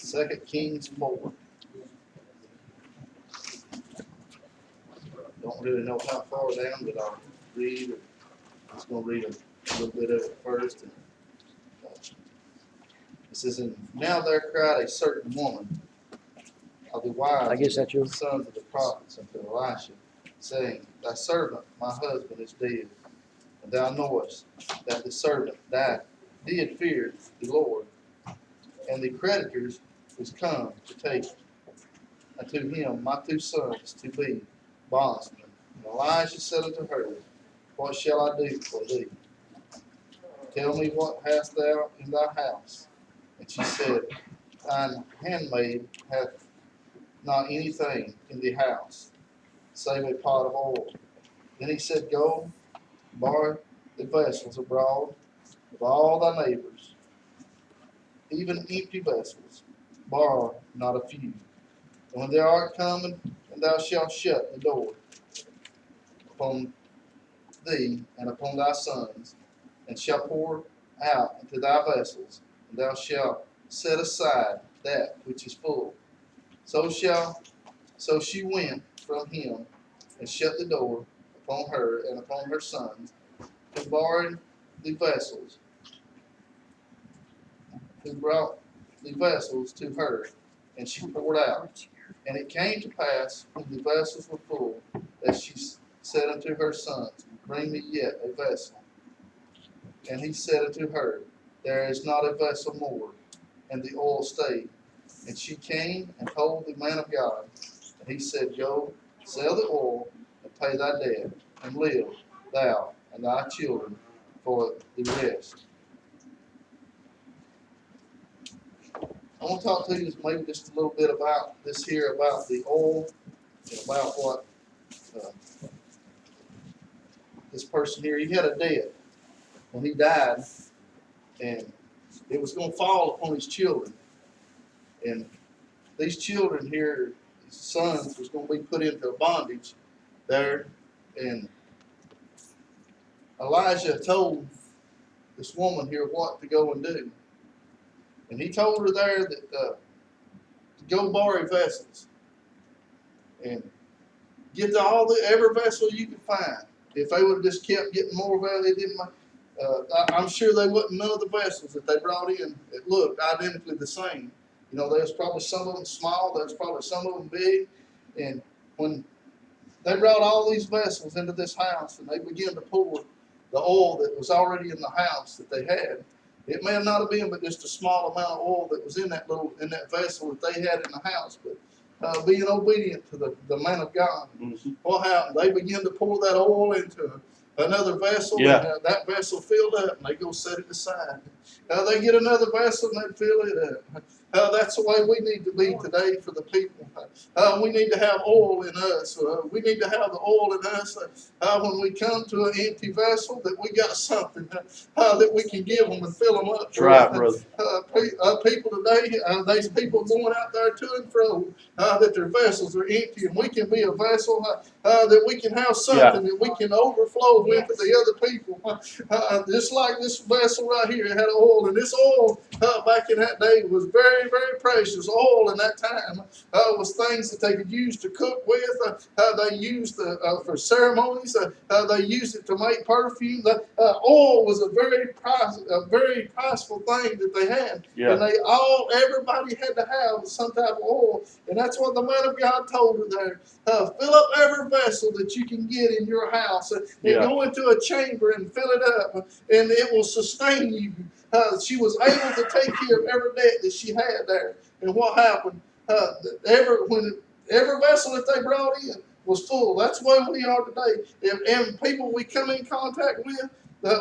2 Kings 4. Don't really know how far down, but I'll read. I'm just going to read a little bit of it first. And, it says, "And now there cried a certain woman of the wives of the sons of the prophets unto Elisha, saying, Thy servant, my husband, is dead, and thou knowest that the servant that did fear the Lord, and the creditors was come to take unto him my two sons to be bondsmen. And Elijah said unto her, What shall I do for thee? Tell me, what hast thou in thy house? And she said, Thine handmaid hath not anything in the house, save a pot of oil. Then he said, Go, borrow the vessels abroad of all thy neighbors, even empty vessels, borrow not a few. And when thou art come, and thou shalt shut the door upon thee and upon thy sons, and shalt pour out into thy vessels, and thou shalt set aside that which is full. So she went from him, and shut the door upon her and upon her sons, who borrowed the vessels, who brought the vessels to her, and she poured out. And it came to pass, when the vessels were full, that she said unto her sons, Bring me yet a vessel. And he said unto her, There is not a vessel more. And the oil stayed. And she came and told the man of God. And he said, Go, sell the oil, and pay thy debt, and live, thou and thy children, for the rest. I want to talk to you maybe just a little bit about this here, about the oil, and about what this person here, he had a debt when he died, and it was going to fall upon his children. And these children here, his sons, was going to be put into a bondage there. And Elijah told this woman here what to go and do. And he told her there that to go borrow vessels and get every vessel you could find. If they would have just kept getting more value, they didn't. I'm sure they wouldn't. None of the vessels that they brought in that looked identically the same. You know, there's probably some of them small. There's probably some of them big. And when they brought all these vessels into this house, and they began to pour the oil that was already in the house that they had, it may not have been but just a small amount of oil that was in that vessel that they had in the house. But being obedient to the man of God, what happened? They began to pour that oil into another vessel, and that vessel filled up, and they go set it aside. They get another vessel, and they fill it up. That's the way we need to be today for the people. We need to have oil in us. We need to have the oil in us when we come to an empty vessel, that we got something that we can give them and fill them up. That's right, brother. People today, there's people going out there to and fro, that their vessels are empty, and we can be a vessel that we can have something that we can overflow with to the other people. Just like this vessel right here, it had oil, and this oil back in that day was very, very precious. Oil in that time was things that they could use to cook with. They used for ceremonies. They used it to make perfume. Oil was a very prideful thing that they had, and everybody had to have some type of oil. And that's what the man of God told her there. Fill up every vessel that you can get in your house, and go into a chamber and fill it up, and it will sustain you. She was able to take care of every debt that she had there. And what happened? Every vessel that they brought in was full. That's where we are today. And people we come in contact with,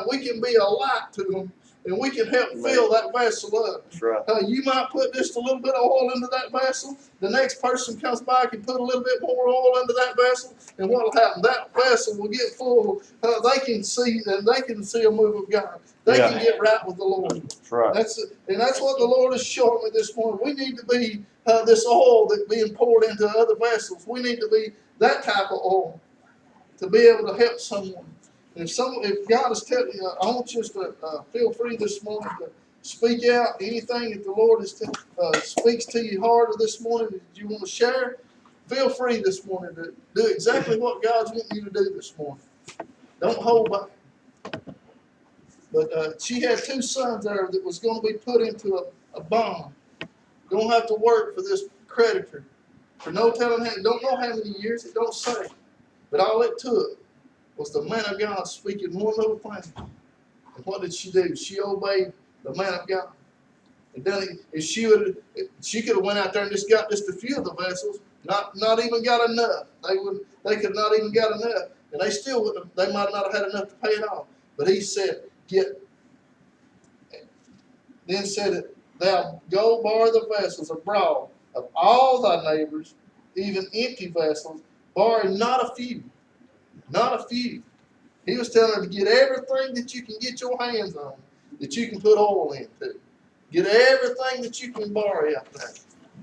we can be a light to them, and we can help fill that vessel up. That's right. You might put just a little bit of oil into that vessel. The next person comes back and put a little bit more oil into that vessel, and what will happen? That vessel will get full. They can see a move of God. They can get right with the Lord. That's right. That's what the Lord is showing me this morning. We need to be this oil that's being poured into other vessels. We need to be that type of oil to be able to help someone. If God is telling you, I want you to feel free this morning speak out anything that the Lord speaks to your heart this morning that you want to share. Feel free this morning to do exactly what God's wanting you to do this morning. Don't hold back. But she had 2 sons there that was going to be put into a bond. Going to have to work for this creditor for no telling how. Don't know how many years. It don't say. But all it took was the man of God speaking one little thing. And what did she do? She obeyed the man of God. And then if she could have went out there and just got just a few of the vessels, not even got enough. They could not even got enough, and they still wouldn't have, they might not have had enough to pay it off. But he said, then said it, thou go borrow the vessels abroad of all thy neighbors, even empty vessels, borrow not a few, not a few. He was telling her to get everything that you can get your hands on, that you can put oil into. Get everything that you can borrow out there.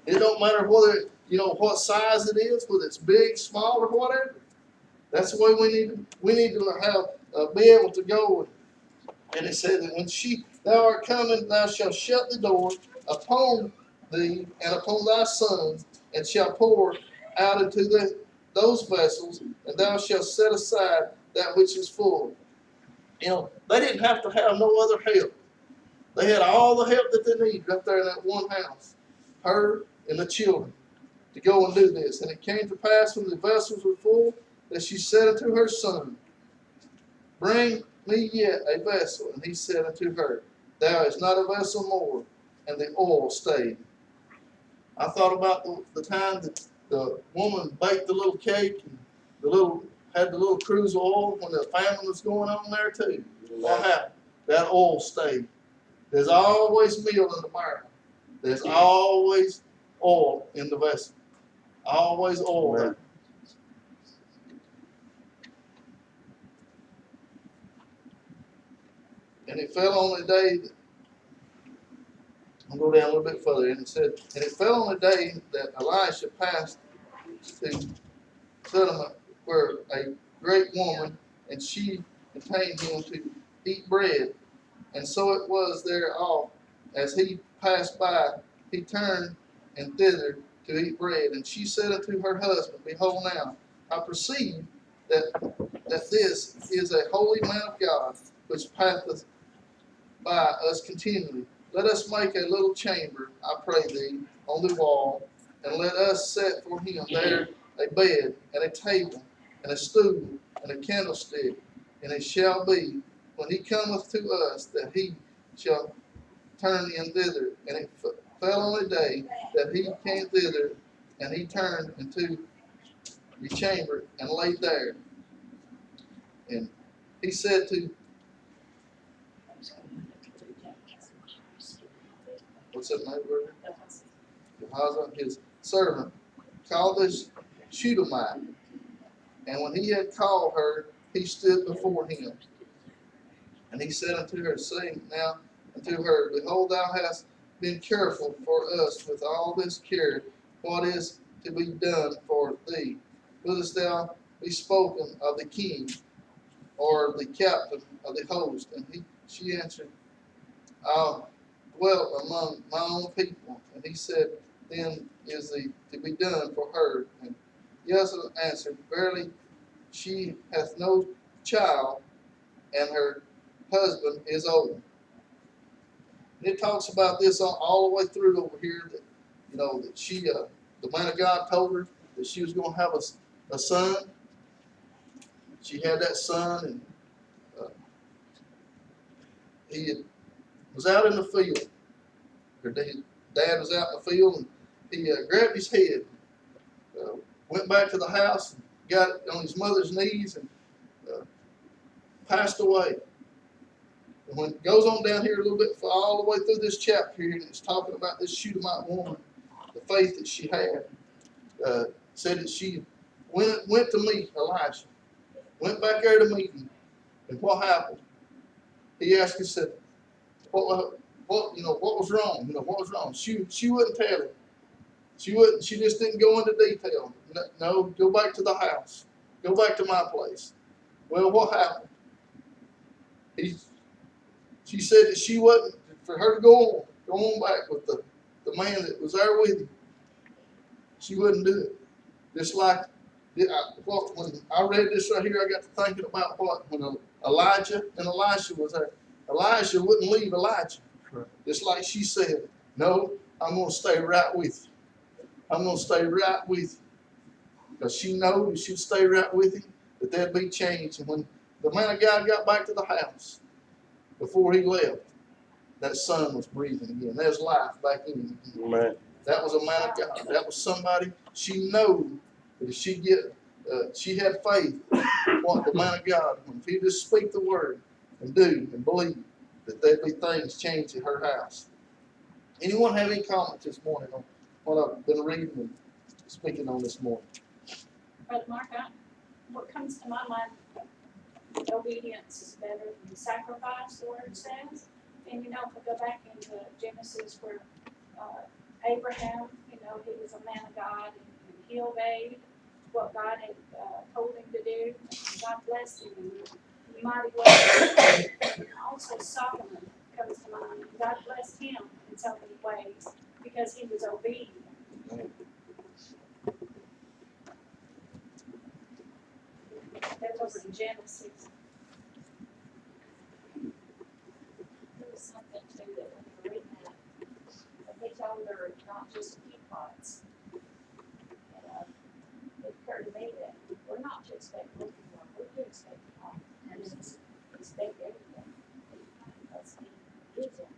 It don't matter whether, what size it is, whether it's big, small, or whatever. That's the way we need to have, be able to go. And it said that when thou art coming, thou shalt shut the door upon thee and upon thy sons, and shalt pour out into those vessels, and thou shalt set aside that which is full. They didn't have to have no other help. They had all the help that they needed up there in that one house, her and the children, to go and do this. And it came to pass when the vessels were full that she said unto her son, bring me yet a vessel. And he said unto her, thou hast not a vessel more. And the oil stayed. I thought about the time that the woman baked the little cake and had the little cruise of oil when the famine was going on there too. What happened? That oil stayed. There's always meal in the barrel. There's always oil in the vessel. Always oil. Right. And it fell on the day that, I'll go down a little bit further, and it said, and it fell on the day that Elisha passed to settlement where a great woman, and she contained him to eat bread. And so it was thereof, as he passed by, he turned and thither to eat bread. And she said unto her husband, behold now, I perceive that this is a holy man of God, which passeth by us continually. Let us make a little chamber, I pray thee, on the wall, and let us set for him there a bed, and a table, and a stool, and a candlestick. And it shall be, when he cometh to us, that he shall turn in thither. And it fell on a day that he came thither, and he turned into the chamber and laid there. And he said to, what's that neighbor? Gehazi, his servant, called this Shunammite. And when he had called her, he stood before him. And he said unto her, saying now unto her, behold, thou hast been careful for us with all this care. What is to be done for thee? Wouldst thou be spoken of the king or the captain of the host? And she answered, I dwelt among my own people. And he said, then is the to be done for her. And Joseph answered, verily, she hath no child, and her husband is old. And it talks about this all the way through over here that, that she, the man of God told her that she was going to have a son. She had that son, and he was out in the field. Her dad was out in the field, and he grabbed his head, went back to the house, and got on his mother's knees, and passed away. And when it goes on down here a little bit, all the way through this chapter here, and it's talking about this Shunammite woman, the faith that she had, said that she went to meet Elisha, went back there to meet him, and what happened? He asked, he said, what was wrong? What was wrong? She wouldn't tell him. She just didn't go into detail. No, go back to the house. Go back to my place. Well, what happened? She said that she wasn't, for her to go on back with the man that was there with him. She wouldn't do it. Just like when I read this right here, I got to thinking about when Elijah and Elisha was there. Elijah wouldn't leave Elijah. Right. Just like she said, no, I'm going to stay right with you. I'm going to stay right with you. Because she knows if she'd stay right with him, that there'd be change. And when the man of God got back to the house, before he left, that son was breathing again. There's life back in him again. Amen. That was a man of God. That was somebody she knew that if she had faith what the man of God, when he just speak the word and do and believe that there'd be things changed at her house. Anyone have any comments this morning on what I've been reading and speaking on this morning? Brother Mark, what comes to my mind, obedience is better than sacrifice, the word says. And if we go back into Genesis where Abraham, he was a man of God and he obeyed what God had told him to do. God blessed him in mighty ways. And also Solomon comes to mind. God blessed him in so many ways because he was obedient. That was in Genesis. There was something too that when you read that, he told her not just a few pots. It occurred to me that we're not to expect looking for, we're to expect God. And just expect everything. Because he gives everything.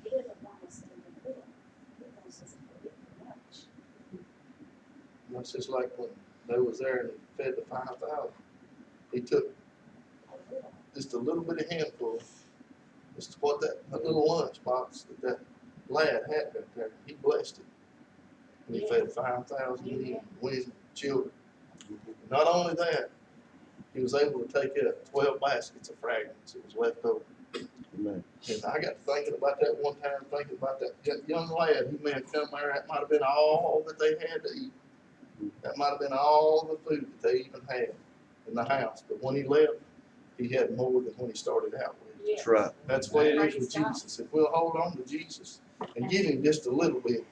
He doesn't want us to be little. He wants us to be much. That's just like when they was there and he fed the 5,000. He took just a little bit of handful, just what that little lunch box that lad had back there. He blessed it. And he fed 5,000 women, children. Not only that, he was able to take out 12 baskets of fragrance that was left over. Amen. And I got thinking about that one time, thinking about that young lad who may have come there. That might have been all that they had to eat. That might have been all the food that they even had in the house. But when he left, he had more than when he started out with. Yes. That's right. That's what it is with Jesus. If we'll hold on to Jesus and give him just a little bit,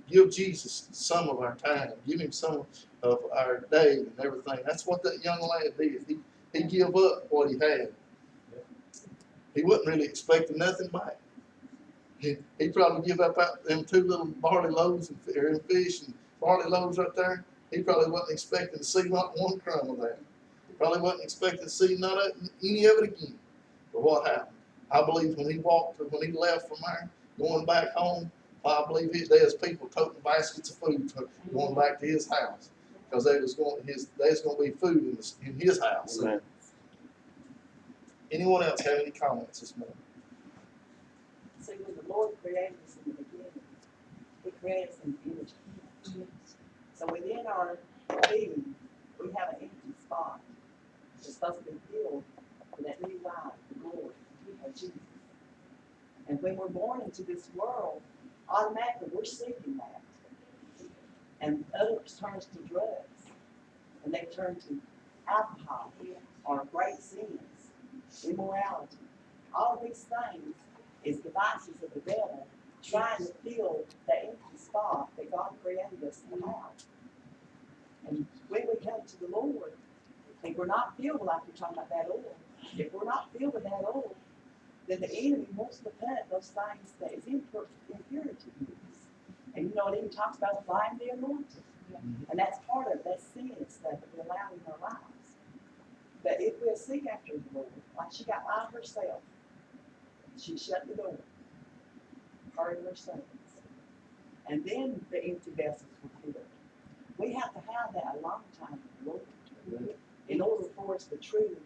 give Jesus some of our time, give him some of our day and everything. That's what that young lad did. He gave up what he had. He wasn't really expecting nothing back. He probably give up out them 2 little barley loaves and fish and barley loaves right there. He probably wasn't expecting to see not one crumb of that. He probably wasn't expecting to see any of it again. But what happened? I believe when he left from there, going back home, I believe there's people toting baskets of food going back to his house because there's going to be food in his house. Amen. Anyone else have any comments this morning? See, when the Lord created us in the beginning, he created us in the image of him. So within our being, we have an empty spot. It's supposed to be filled with that new life, the glory of Jesus. And when we're born into this world, automatically we're seeking that. And others turn to drugs, and they turn to alcohol, or great sins, immorality. All of these things is devices of the devil trying to fill the empty spot that God created us to have. And when we come to the Lord, if we're not filled like you're talking about that oil, if we're not filled with that oil, then the enemy wants to put those things that is impurity in us. And it even talks about applying the anointing. And that's part of that sin stuff that we allow in our lives. But if we'll seek after the Lord, like she got by herself, she shut the door, her and her sons. And then the empty vessels were filled. We have to have that a long time with the Lord in order for us to truly